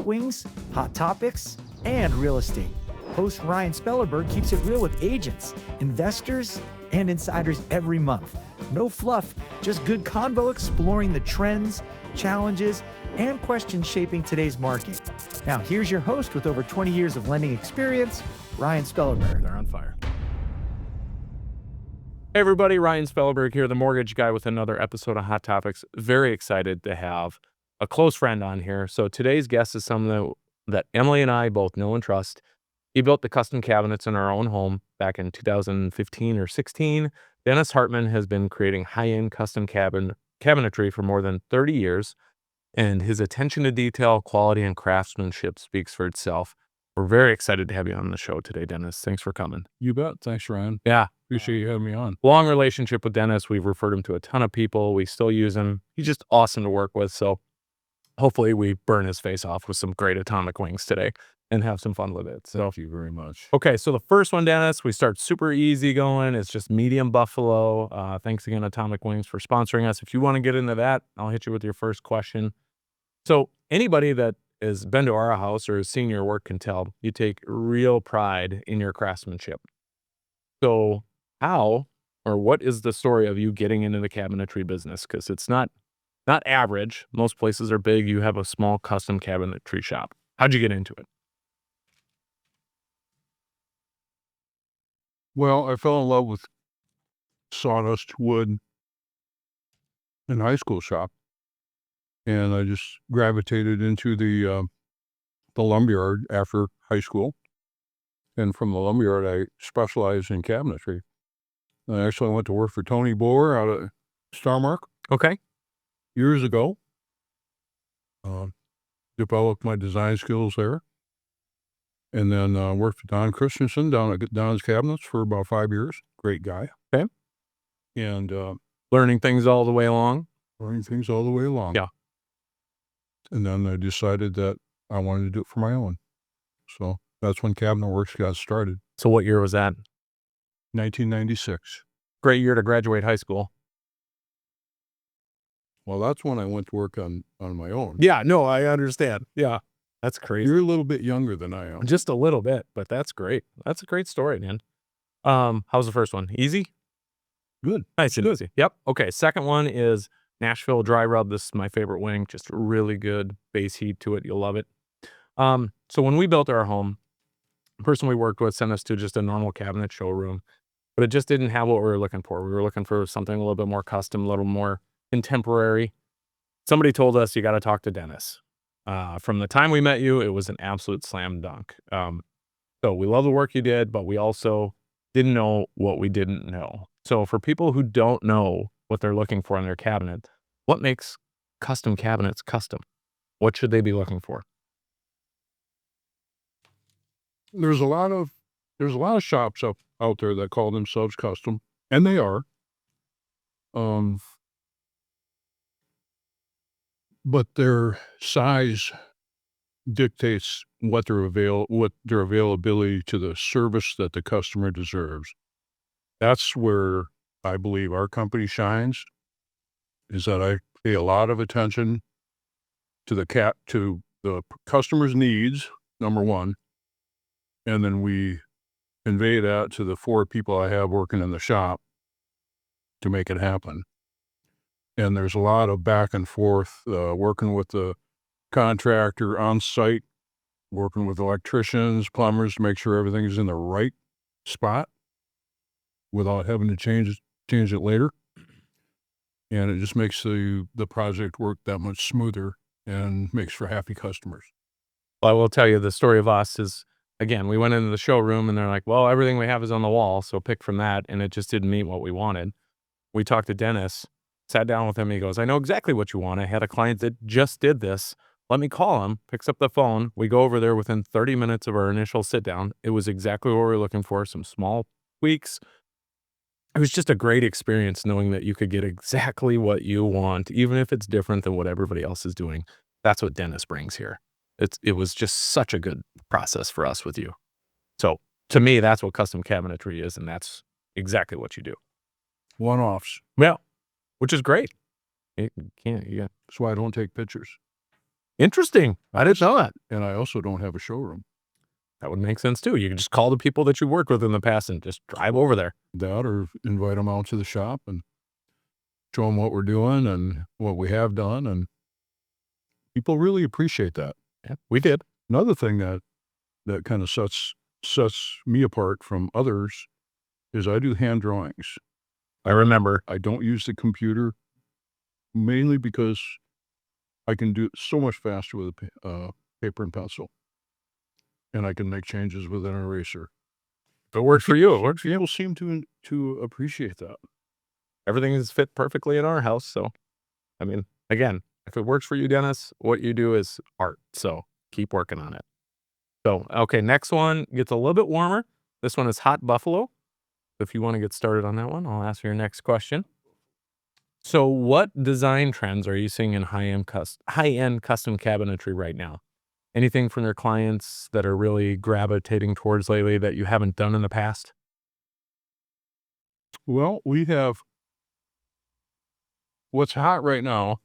wings, hot topics, and real estate. Host Ryan Spellerberg keeps it real with agents, investors, and insiders every month. No fluff, just good convo exploring the trends, challenges, and questions shaping today's market. Now, here's your host with over 20 years of lending experience, Ryan Spellerberg. They're on fire. Hey everybody, Ryan Spellerberg here, the mortgage guy with another episode of Hot Topics. Very excited to have a close friend on here. So today's guest is someone that Emily and I both know and trust. He built the custom cabinets in our own home back in 2015 or 16. Dennis Hartman has been creating high-end custom cabinetry for more than 30 years, and his attention to detail, quality, and craftsmanship speaks for itself. We're very excited to have you on the show today, Dennis. Thanks for coming. You bet. Thanks, Ryan. Yeah. Appreciate you having me on. Long relationship with Dennis. We've referred him to a ton of people. We still use him. He's just awesome to work with. So hopefully we burn his face off with some great atomic wings today and have some fun with it. So Thank you very much. Okay, so the first one, Dennis, we start super easy going. It's just medium buffalo. Thanks again, Atomic Wings, for sponsoring us. If you want to get into that, I'll hit you with your first question. So anybody that has been to our house or has seen your work can tell you take real pride in your craftsmanship. So how or what is the story of you getting into the cabinetry business? Because it's not average. Most places are big. You have a small custom cabinetry shop. How'd you get into it? Well, I fell in love with sawdust wood in high school shop, and I just gravitated into the lumberyard after high school. And from the lumberyard, I specialized in cabinetry. I actually went to work for Tony Boer out of Starmark Okay. years ago. Developed my design skills there. And then worked for Don Christensen down at Don's Cabinets for about 5 years. Great guy. Okay. And Learning things all the way along. learning things all the way along. Yeah. And then I decided that I wanted to do it for my own. So that's when Cabinet Works got started. So what year was that? 1996. Great year to graduate high school. Well, that's when I went to work on my own. Yeah, no, I understand. Yeah, that's crazy. You're a little bit younger than I am. Just a little bit, but that's great. That's a great story, man. How's the first one? Easy? Good. Nice and easy. Yep. Okay, second one is Nashville Dry Rub. This is my favorite wing. Just really good base heat to it. You'll love it. So when we built our home, the person we worked with sent us to just a normal cabinet showroom, but it just didn't have what we were looking for. We were looking for something a little bit more custom, a little more contemporary. Somebody told us, you got to talk to Dennis. From the time we met you, it was an absolute slam dunk. So we love the work you did, but we also didn't know what we didn't know. So for people who don't know what they're looking for in their cabinet, what makes custom cabinets custom? What should they be looking for? There's a lot of shops out there that call themselves custom, and they are. But their size dictates what their availability to the service that the customer deserves. That's where I believe our company shines, is that I pay a lot of attention to the customer's needs, number one, and then we convey that to the 4 people I have working in the shop to make it happen. And there's a lot of back and forth, working with the contractor on site, working with electricians, plumbers to make sure everything is in the right spot without having to change it later. And it just makes the project work that much smoother and makes for happy customers. Well, I will tell you the story of us is, again, we went into the showroom and they're like, well, everything we have is on the wall, so pick from that. And it just didn't meet what we wanted. We talked to Dennis, sat down with him. He goes, I know exactly what you want. I had a client that just did this. Let me call him. Picks up the phone. We go over there within 30 minutes of our initial sit down. It was exactly what we were looking for. Some small tweaks. It was just a great experience knowing that you could get exactly what you want, even if it's different than what everybody else is doing. That's what Dennis brings here. It was just such a good process for us with you. So to me, that's what custom cabinetry is, and that's exactly what you do. One-offs. Well, which is great. You can't, yeah. That's why I don't take pictures. Interesting. I didn't know that. And I also don't have a showroom. That would make sense too. You can just call the people that you worked with in the past and just drive over there. That or invite them out to the shop and show them what we're doing and what we have done. And people really appreciate that. Yeah, we did. Another thing that kind of sets me apart from others is I do hand drawings. I remember. I don't use the computer mainly because I can do it so much faster with a paper and pencil. And I can make changes with an eraser. If it works for you, it works for you. People seem to appreciate that. Everything is fit perfectly in our house. So, I mean, again, if it works for you, Dennis, what you do is art. So keep working on it. So, okay, next one gets a little bit warmer. This one is hot buffalo. If you want to get started on that one, I'll ask your next question. So what design trends are you seeing in high-end custom cabinetry right now? Anything from your clients that are really gravitating towards lately that you haven't done in the past? Well, we have what's hot right now,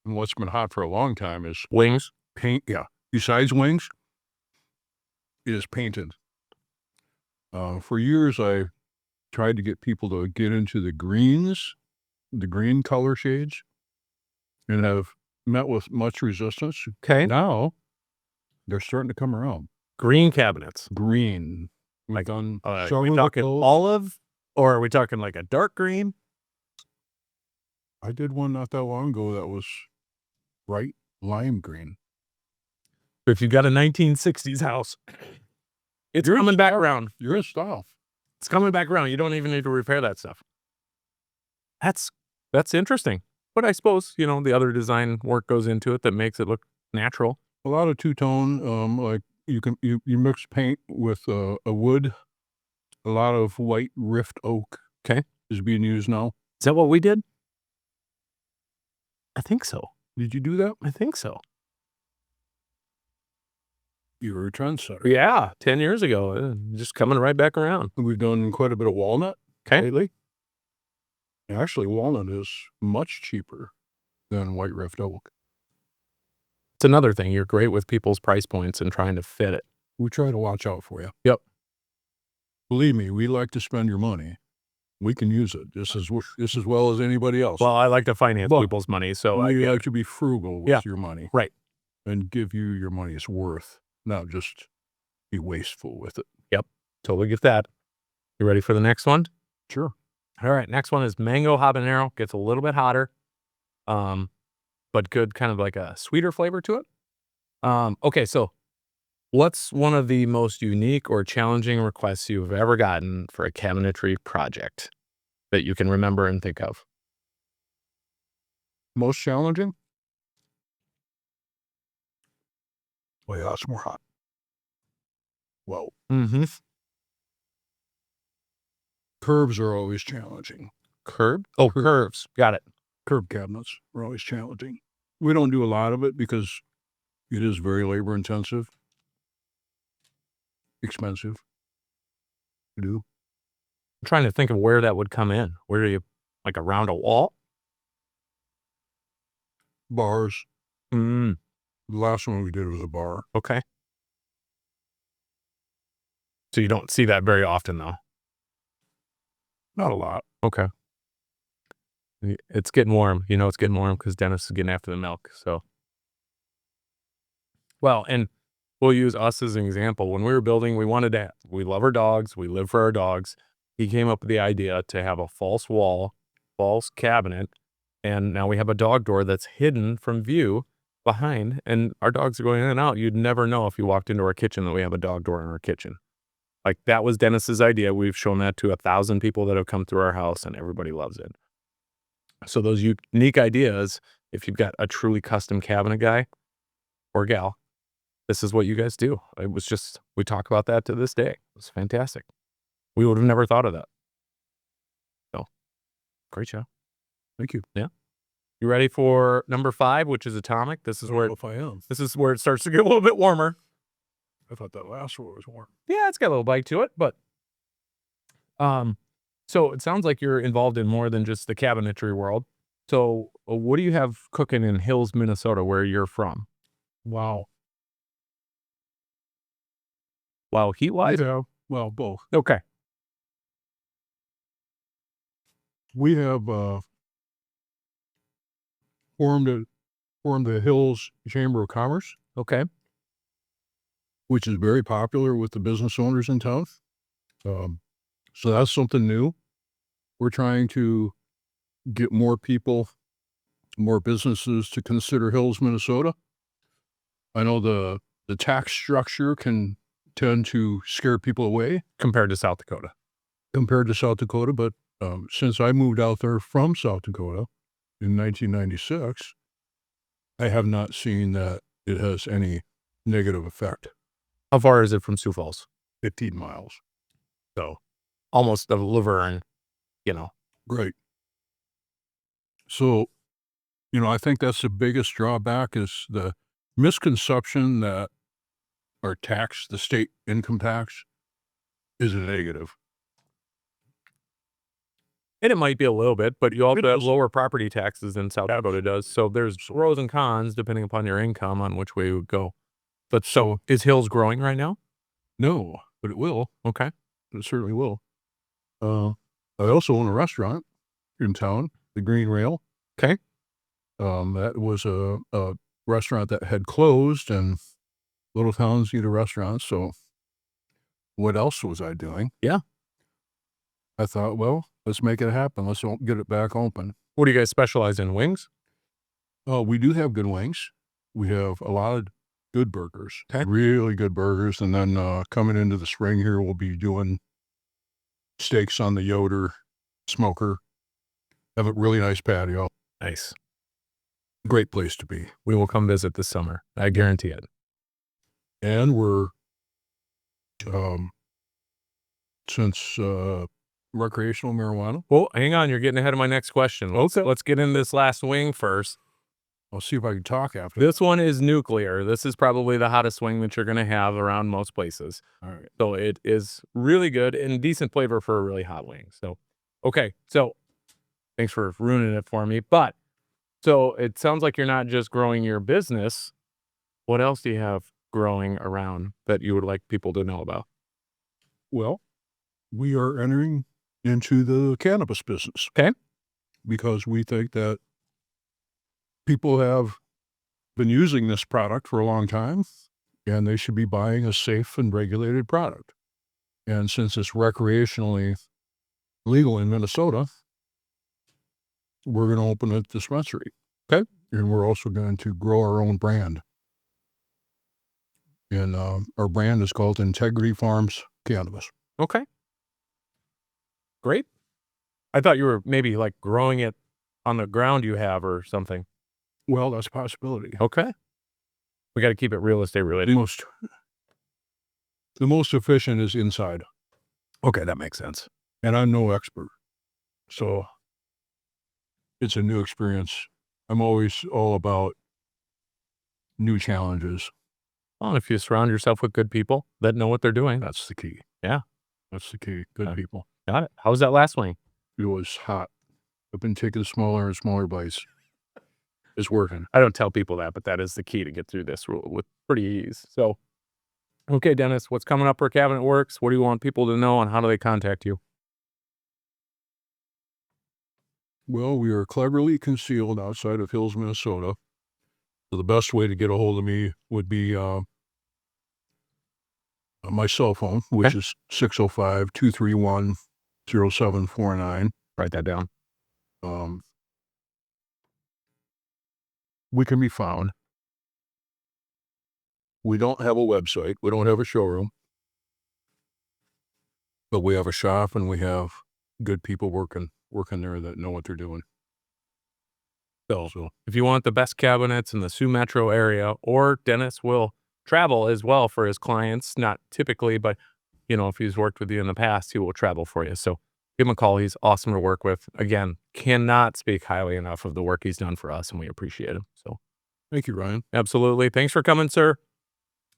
and what's been hot for a long time is Wings? paint. Yeah. Besides wings, is painted. For years, I tried to get people to get into the greens, the green color shades, and have met with much resistance. Okay. Now, they're starting to come around. Green cabinets. Green. We've Like, done are several we of talking those. olive, or are we talking like a dark green? I did one not that long ago that was bright lime green. If you've got a 1960s house, it's You're in coming back style. around. You're in style. It's coming back around. You don't even need to repair that stuff. That's interesting. But I suppose, the other design work goes into it that makes it look natural. A lot of two-tone, like you mix paint with a wood. A lot of white rift oak. Okay. Is being used now. Is that what we did? I think so. Did you do that? I think so. You were a trendsetter. Yeah, 10 years ago. Just coming right back around. We've done quite a bit of walnut Okay. lately. Actually, walnut is much cheaper than white rift oak. It's another thing. You're great with people's price points and trying to fit it. We try to watch out for you. Yep. Believe me, we like to spend your money. We can use it just as well as anybody else. Well, I like to finance But people's money, so I we get like it. to be frugal with Yeah. your money. Right. And give you your money's worth, not just be wasteful with it. Totally get that. You ready for the next one? Sure. All right, next one is mango habanero. Gets a little bit hotter, but good, kind of like a sweeter flavor to it. Okay, so what's one of the most unique or challenging requests you've ever gotten for a cabinetry project that you can remember and think of? Most challenging? Oh, yeah, it's more hot. Well, Mm-hmm. curves are always challenging. Curb? Oh, curves. Got it. Curb cabinets are always challenging. We don't do a lot of it because it is very labor intensive, expensive to do. I'm trying to think of where that would come in. Where do you, like around a wall? Bars. Mm, The last one we did was a bar. okay. So you don't see that very often, though. Not a lot. Okay. It's getting warm. It's getting warm because Dennis is getting after the milk. So, well, and we'll use us as an example. When we were building, we love our dogs. We live for our dogs. He came up with the idea to have a false wall, false cabinet, and now we have a dog door that's hidden from view behind, and our dogs are going in and out. You'd never know if you walked into our kitchen that we have a dog door in our kitchen. Like, that was Dennis's idea. We've shown that to 1,000 people that have come through our house, and everybody loves it. So those unique ideas, if you've got a truly custom cabinet guy or gal, this is what you guys do. It was just, we talk about that to this day. It was fantastic. We would have never thought of that. So, great show. Thank you. Yeah. You ready for number 5, which is atomic? This is where if I am. this is where it starts to get a little bit warmer. I thought that last one was warm. Yeah, it's got a little bite to it, but so it sounds like you're involved in more than just the cabinetry world. So what do you have cooking in Hills, Minnesota, where you're from? Wow. Wow, heat-wise? Yeah. Well, both. Okay. We have formed the Hills Chamber of Commerce, Okay. which is very popular with the business owners in town. So that's something new. We're trying to get more people, more businesses to consider Hills, Minnesota. I know the tax structure can tend to scare people away Compared to South Dakota. compared to South Dakota, but since I moved out there from South Dakota in 1996, I have not seen that it has any negative effect. How far is it from Sioux Falls? 15 miles. So almost the Laverne, you know. Right. So, I think that's the biggest drawback is the misconception that our tax, the state income tax, is a negative. And it might be a little bit, but you also It have is. lower property taxes than South Dakota does. So there's pros and cons depending upon your income on which way you would go. But so is Hills growing right now? No, but it will. Okay. It certainly will. I also own a restaurant in town, the Green Rail. Okay. That was a restaurant that had closed, and little towns need a restaurant. So what else was I doing? Yeah. I thought, well, let's make it happen. Let's get it back open. What do you guys specialize in? Wings? We do have good wings. We have a lot of good burgers, Okay. really good burgers. And then coming into the spring here, we'll be doing steaks on the Yoder smoker. Have a really nice patio. Nice. Great place to be. We will come visit this summer. I guarantee it. And we're, since recreational marijuana, Well, hang on. You're getting ahead of my next question. Let's get in this last wing first. I'll see if I can talk after. This one is nuclear. This is probably the hottest wing that you're going to have around most places. All right. So it is really good and decent flavor for a really hot wing. So, okay. So thanks for ruining it for me. But so it sounds like you're not just growing your business. What else do you have growing around that you would like people to know about? Well, we are entering into the cannabis business. Okay. Because we think that people have been using this product for a long time, and they should be buying a safe and regulated product. And since it's recreationally legal in Minnesota, we're going to open a dispensary. Okay. And we're also going to grow our own brand. And our brand is called Integrity Farms Cannabis. Okay. Great. I thought you were maybe like growing it on the ground you have or something. Well, that's a possibility. Okay. We got to keep it real estate related. The most efficient is inside. Okay, that makes sense. And I'm no expert. So it's a new experience. I'm always all about new challenges. Well, and if you surround yourself with good people that know what they're doing, That's the key. Yeah. That's the key. Good people. Got it. How was that last wing? It was hot. I've been taking smaller and smaller bites. It's working. I don't tell people that, but that is the key to get through this with pretty ease. So, okay, Dennis, what's coming up for Cabinet Works? What do you want people to know, and how do they contact you? Well, we are cleverly concealed outside of Hills, Minnesota. So the best way to get a hold of me would be my cell phone, which is 605-231-0749. Write that down. We can be found. We don't have a website. We don't have a showroom. But we have a shop, and we have good people working there that know what they're doing. So if you want the best cabinets in the Sioux Metro area, or Dennis will travel as well for his clients, not typically, but if he's worked with you in the past, he will travel for you. So give him a call. He's awesome to work with. Again, cannot speak highly enough of the work he's done for us, and we appreciate him. So Thank you, Ryan. absolutely. Thanks for coming, sir.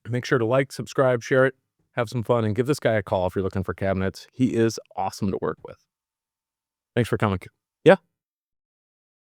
Make sure to like, subscribe, share it, have some fun, and give this guy a call if you're looking for cabinets. He is awesome to work with. Thanks for coming. Yeah.